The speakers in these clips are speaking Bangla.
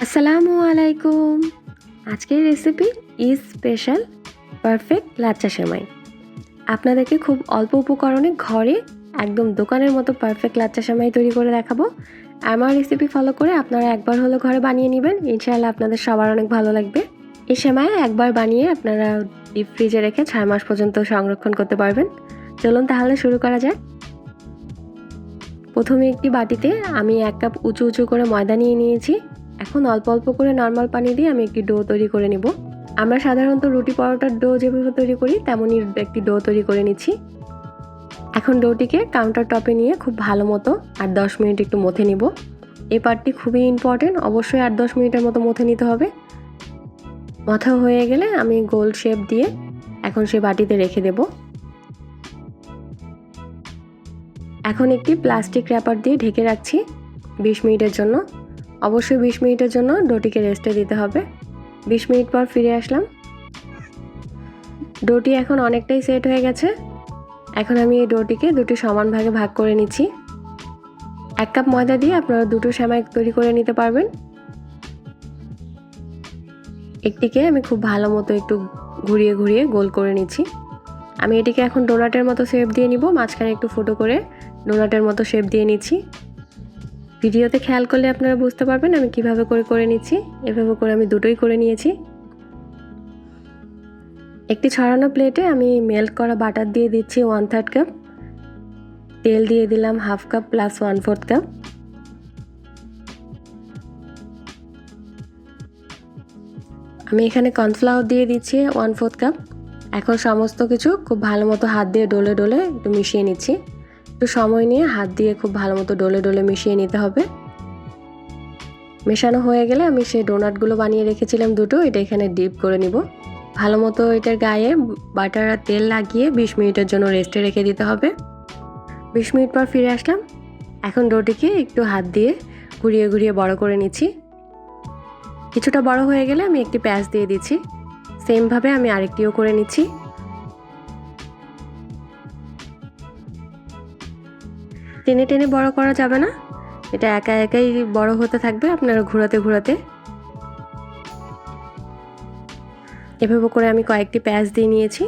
আসসালামু আলাইকুম। আজকের রেসিপি ইজ স্পেশাল পারফেক্ট লাচ্চা সেমাই। আপনাদেরকে খুব অল্প উপকরণে ঘরে একদম দোকানের মতো পারফেক্ট লাচ্চা সেমাই তৈরি করে দেখাবো। আমার রেসিপি ফলো করে আপনারা একবার হলো ঘরে বানিয়ে নেবেন, ইনশাআল্লাহ আপনাদের সবার অনেক ভালো লাগবে। এই সেমাই একবার বানিয়ে আপনারা ডিপ ফ্রিজে রেখে 6 মাস পর্যন্ত সংরক্ষণ করতে পারবেন। চলুন তাহলে শুরু করা যাক। প্রথমে একটি বাটিতে আমি 1 কাপ উঁচু উঁচু করে ময়দা নিয়ে নিয়েছি। এখন অল্প অল্প করে নর্মাল পানি দিয়ে আমি একটি ডো তৈরি করে নেব। আমরা সাধারণত রুটি পরোটার ডো যেভাবে তৈরি করি তেমনই একটি ডো তৈরি করে নিচ্ছি। এখন ডোটিকে কাউন্টার টপে নিয়ে খুব ভালো মতো 8-10 মিনিট একটু মথে নেব। এই পার্টটি খুবই ইম্পর্টেন্ট, অবশ্যই 8-10 মিনিটের মতো মথে নিতে হবে। মথা হয়ে গেলে আমি গোল শেপ দিয়ে এখন সেই বাটিতে রেখে দেব। এখন একটি প্লাস্টিক র্যাপার দিয়ে ঢেকে রাখছি 20 মিনিটের জন্য। অবশ্যই 20 মিনিটের জন্য ডোটিকে রেস্টে দিতে হবে। 20 মিনিট পর ফিরে আসলাম। ডোটি এখন অনেকটাই সেট হয়ে গেছে। এখন আমি এই ডোটিকে দুটি সমান ভাগে ভাগ করে নিচ্ছি। 1 কাপ ময়দা দিয়ে আপনারা দুটো সেমাই তৈরি করে নিতে পারবেন। একটিকে আমি খুব ভালো মতো একটু ঘুরিয়ে ঘুরিয়ে গোল করে নিচ্ছি। আমি এটিকে এখন ডোনাটের মতো শেপ দিয়ে নিব। মাঝখানে একটু ফুটো করে ডোনাটের মতো শেপ দিয়ে নিচ্ছি। ভিডিওতে খেয়াল করলে আপনারা বুঝতে পারবেন আমি কিভাবে করে নিচ্ছি। এভাবে করে আমি দুটোই করে নিয়েছি। একটি ছড়ানো প্লেটে আমি মেল্ট করা বাটার দিয়ে দিচ্ছি 1/3 কাপ। তেল দিয়ে দিলাম 1/2 কাপ প্লাস 1/4 কাপ। আমি এখানে কর্নফ্লাওয়ার দিয়ে দিচ্ছি 1/4 কাপ। এখন সমস্ত কিছু খুব ভালো মতো হাত দিয়ে ডলে ডলে একটু মিশিয়ে নিচ্ছি। একটু সময় নিয়ে হাত দিয়ে খুব ভালো মতো ডলে ডলে মিশিয়ে নিতে হবে। মেশানো হয়ে গেলে আমি সেই ডোনাটগুলো বানিয়ে রেখেছিলাম দুটো, এটা এখানে ডিপ করে নিব। ভালো মতো এটার গায়ে বাটার আর তেল লাগিয়ে 20 মিনিটের জন্য রেস্টে রেখে দিতে হবে। 20 মিনিট পর ফিরে আসলাম। এখন ডোটিকে একটু হাত দিয়ে ঘুরিয়ে ঘুরিয়ে বড় করে নিচ্ছি। কিছুটা বড় হয়ে গেলে আমি একটি প্যাচ দিয়ে দিচ্ছি। সেমভাবে আমি আরেকটিও করে নিচ্ছি। টেনে টেনে বড় করা যাবে না, এটা একা একাই বড় হতে থাকবে আপনারা ঘোরাতে ঘোরাতে। এভাবে করে আমি কয়েকটি প্যাচ দিয়ে নিয়েছি।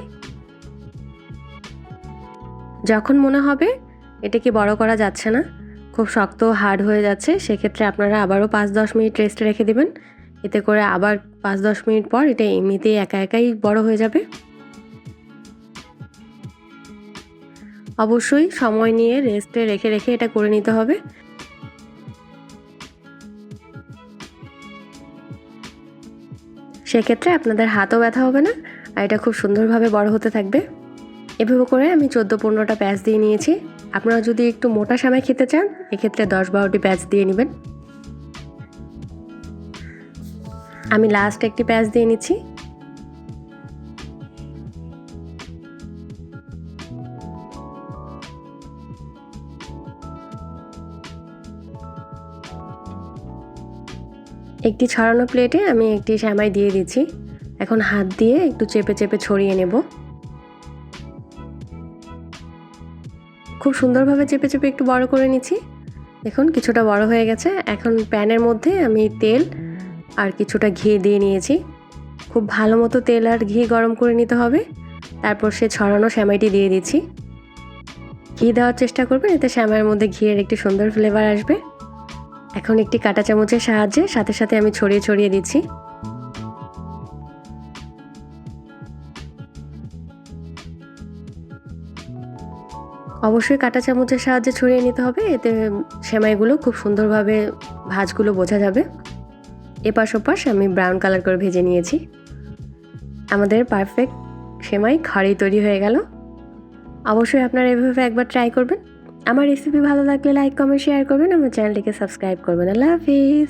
যখন মনে হবে এটাকে বড় করা যাচ্ছে না, খুব শক্ত হার্ড হয়ে যাচ্ছে, সেক্ষেত্রে আপনারা আবারও 5-10 মিনিট রেস্টে রেখে দেবেন। এতে করে আবার 5-10 মিনিট পর এটা এমনিতেই একা একাই বড় হয়ে যাবে। অবশ্যই সময় নিয়ে রেস্টে রেখে রেখে এটা করে নিতে হবে। সেক্ষেত্রে আপনাদের হাতও ব্যথা হবে না আর এটা খুব সুন্দরভাবে বড় হতে থাকবে। এভাবে করে আমি 14-15টা প্যাচ দিয়ে নিয়েছি। আপনারা যদি একটু মোটা সেমাই খেতে চান এক্ষেত্রে 10-12টি প্যাচ দিয়ে নেবেন। আমি লাস্ট একটি প্যাচ দিয়ে নিচ্ছি। একটি ছড়ানো প্লেটে আমি একটি সেমাই দিয়ে দিচ্ছি। এখন হাত দিয়ে একটু চেপে চেপে ছড়িয়ে নেব। খুব সুন্দরভাবে চেপে চেপে একটু বড় করে নিচ্ছি। দেখুন কিছুটা বড় হয়ে গেছে। এখন প্যানের মধ্যে আমি তেল আর কিছুটা ঘি দিয়ে নিয়েছি। খুব ভালো মতো তেল আর ঘি গরম করে নিতে হবে। তারপর সে ছড়ানো সেমাইটি দিয়ে দিচ্ছি। ঘি দেওয়ার চেষ্টা করবেন, এতে সেমাইয়ের মধ্যে ঘিয়ের একটি সুন্দর ফ্লেভার আসবে। এখন একটি কাঁটা চামচের সাহায্যে সাথে সাথে আমি ছড়িয়ে ছড়িয়ে দিচ্ছি। অবশ্যই কাঁটা চামচের সাহায্যে ছড়িয়ে নিতে হবে, এতে সেমাইগুলো খুব সুন্দরভাবে ভাঁজগুলো বোঝা যাবে। এপাশ ওপাশ আমি ব্রাউন কালার করে ভেজে নিয়েছি। আমাদের পারফেক্ট সেমাই ঘরেই তৈরি হয়ে গেল। অবশ্যই আপনারা এভাবে একবার ট্রাই করবেন। আমার রেসিপি ভালো লাগলে লাইক কমেন্ট শেয়ার করবেন, আমার চ্যানেলটিকে সাবস্ক্রাইব করবেন। আল্লাহ হাফিজ।